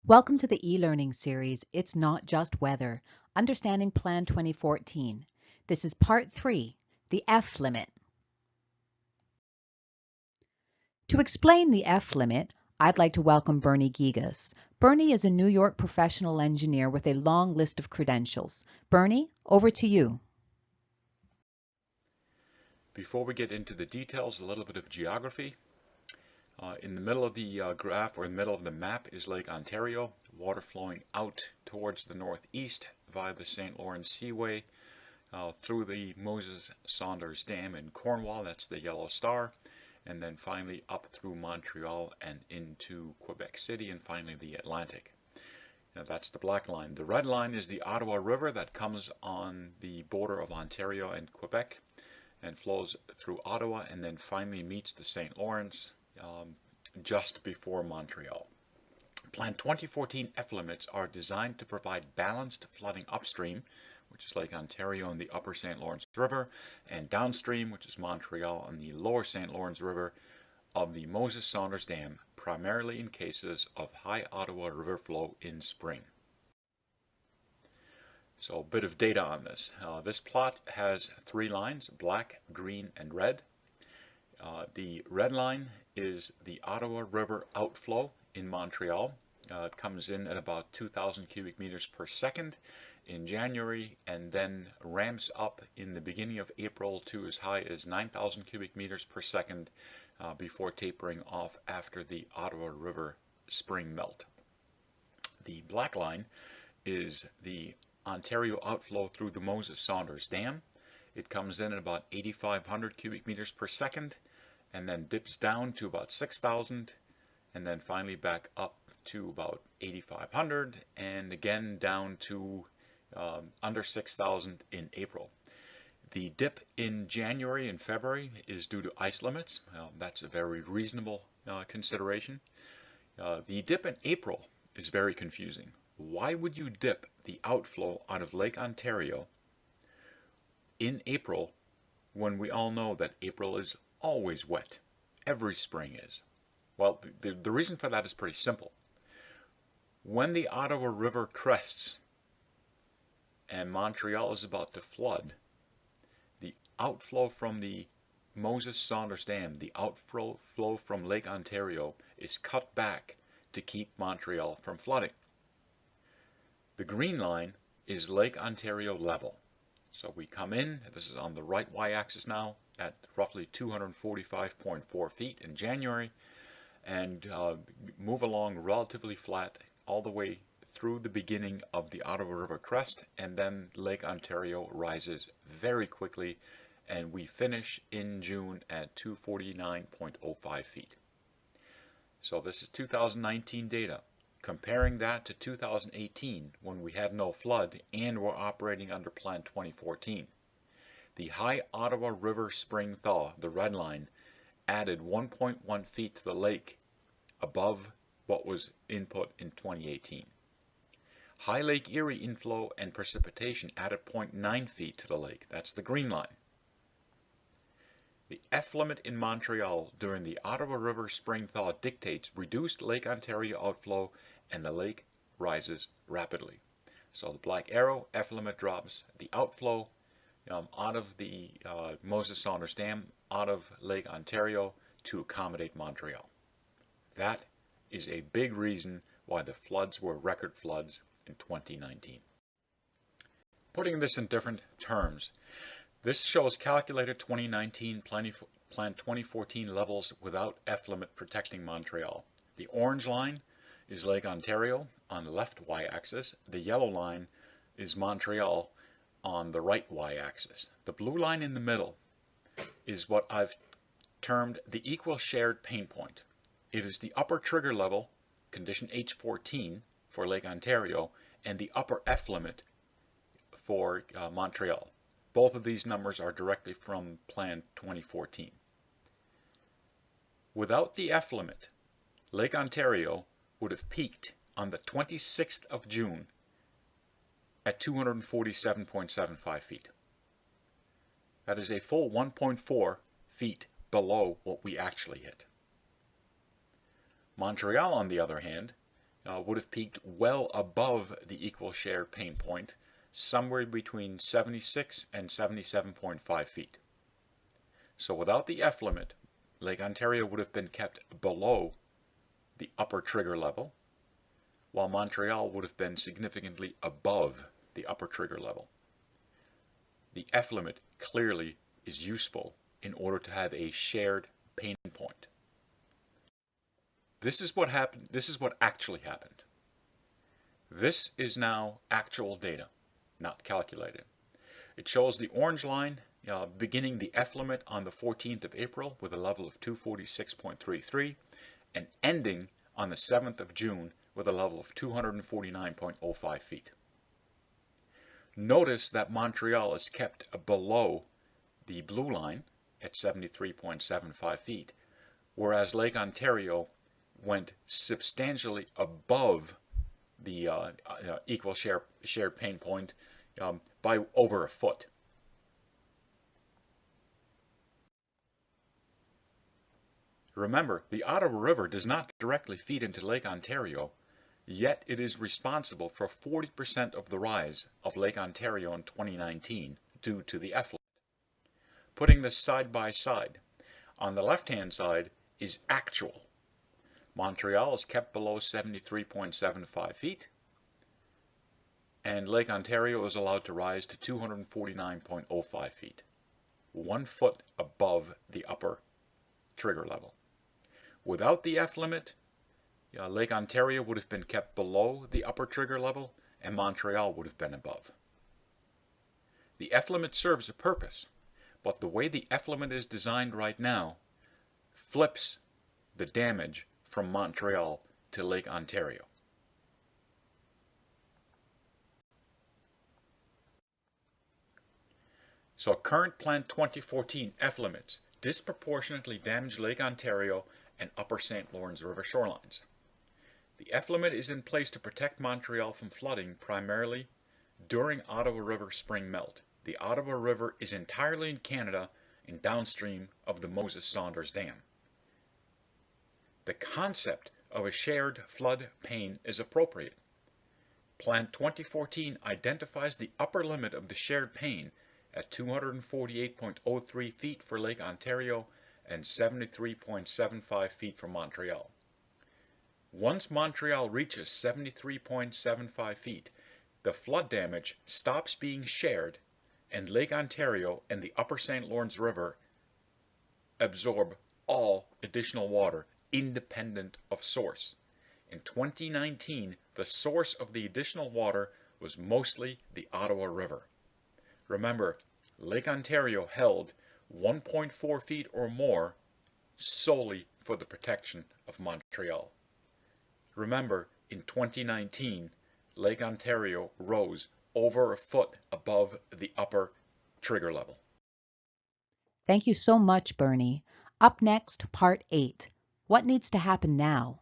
Welcome to the e-learning series, It's Not Just Weather, Understanding Plan 2014. This is Part 3, the F limit. To explain the F limit, I'd like to welcome Bernie Gigas. Bernie is a New York professional engineer with a long list of credentials. Bernie, over to you. Before we get into the details, a little bit of geography. In the middle of the graph, or in the middle of the map, is Lake Ontario, water flowing out towards the northeast via the St. Lawrence Seaway through the Moses-Saunders Dam in Cornwall, that's the yellow star, and then finally up through Montreal and into Quebec City, and finally the Atlantic. Now that's the black line. The red line is the Ottawa River that comes on the border of Ontario and Quebec and flows through Ottawa and then finally meets the St. Lawrence just before Montreal. Plan 2014 F limits are designed to provide balanced flooding upstream, which is Lake Ontario and the upper St. Lawrence River, and downstream, which is Montreal and the lower St. Lawrence River, of the Moses-Saunders Dam, primarily in cases of high Ottawa River flow in spring. So a bit of data on this. This plot has three lines, black, green, and red. The red line is the Ottawa River outflow in Montreal. It comes in at about 2,000 cubic meters per second in January and then ramps up in the beginning of April to as high as 9,000 cubic meters per second before tapering off after the Ottawa River spring melt. The black line is the Ontario outflow through the Moses-Saunders Dam. It comes in at about 8,500 cubic meters per second and then dips down to about 6,000 and then finally back up to about 8,500 and again down to under 6,000 in April. The dip in January and February is due to ice limits. That's a very reasonable consideration. The dip in April is very confusing. Why would you dip the outflow out of Lake Ontario in April when we all know that April is always wet? Every spring is. Well, the reason for that is pretty simple. When the Ottawa River crests and Montreal is about to flood, the outflow from the Moses-Saunders Dam, the outflow from Lake Ontario, is cut back to keep Montreal from flooding. The green line is Lake Ontario level. So we come in, this is on the right y-axis now, at roughly 245.4 feet in January, and move along relatively flat all the way through the beginning of the Ottawa River crest, and then Lake Ontario rises very quickly, and we finish in June at 249.05 feet. So this is 2019 data. Comparing that to 2018, when we had no flood and were operating under Plan 2014. The high Ottawa River spring thaw, the red line, added 1.1 feet to the lake above what was input in 2018. High Lake Erie inflow and precipitation added 0.9 feet to the lake. That's the green line. The F limit in Montreal during the Ottawa River spring thaw dictates reduced Lake Ontario outflow and the lake rises rapidly. So the black arrow, F limit drops the outflow out of the Moses-Saunders Dam, out of Lake Ontario to accommodate Montreal. That is a big reason why the floods were record floods in 2019. Putting this in different terms, this shows calculated 2019 Plan 2014 levels without F limit protecting Montreal. The orange line is Lake Ontario on the left y-axis. The yellow line is Montreal on the right y-axis. The blue line in the middle is what I've termed the equal shared pain point. It is the upper trigger level, condition H14 for Lake Ontario, and the upper F limit for Montreal. Both of these numbers are directly from Plan 2014. Without the F limit, Lake Ontario would have peaked on the 26th of June at 247.75 feet. That is a full 1.4 feet below what we actually hit. Montreal, on the other hand, would have peaked well above the equal shared pain point, somewhere between 76 and 77.5 feet. So without the F limit, Lake Ontario would have been kept below the upper trigger level, while Montreal would have been significantly above the upper trigger level. The F limit clearly is useful in order to have a shared pain point. This is what happened. This is what actually happened. This is now actual data, not calculated. It shows the orange line beginning the F limit on the 14th of April with a level of 246.33 and ending on the 7th of June with a level of 249.05 feet. Notice that Montreal is kept below the blue line at 73.75 feet, whereas Lake Ontario went substantially above the equal shared pain point by over a foot. Remember, the Ottawa River does not directly feed into Lake Ontario, yet it is responsible for 40% of the rise of Lake Ontario in 2019 due to the effluent. Putting this side by side, on the left-hand side is actual. Montreal is kept below 73.75 feet, and Lake Ontario is allowed to rise to 249.05 feet, 1 foot above the upper trigger level. Without the F limit, Lake Ontario would have been kept below the upper trigger level, and Montreal would have been above. The F limit serves a purpose, but the way the F limit is designed right now flips the damage from Montreal to Lake Ontario. So current Plan 2014 F limits disproportionately damage Lake Ontario and Upper St. Lawrence River shorelines. The F limit is in place to protect Montreal from flooding primarily during Ottawa River spring melt. The Ottawa River is entirely in Canada and downstream of the Moses-Saunders Dam. The concept of a shared flood pain is appropriate. Plan 2014 identifies the upper limit of the shared pain at 248.03 feet for Lake Ontario and 73.75 feet for Montreal. Once Montreal reaches 73.75 feet, the flood damage stops being shared and Lake Ontario and the Upper St. Lawrence River absorb all additional water independent of source. In 2019, the source of the additional water was mostly the Ottawa River. Remember, Lake Ontario held 1.4 feet or more solely for the protection of Montreal. Remember, in 2019, Lake Ontario rose over a foot above the upper trigger level. Thank you so much, Bernie. Up next, Part 8. What needs to happen now?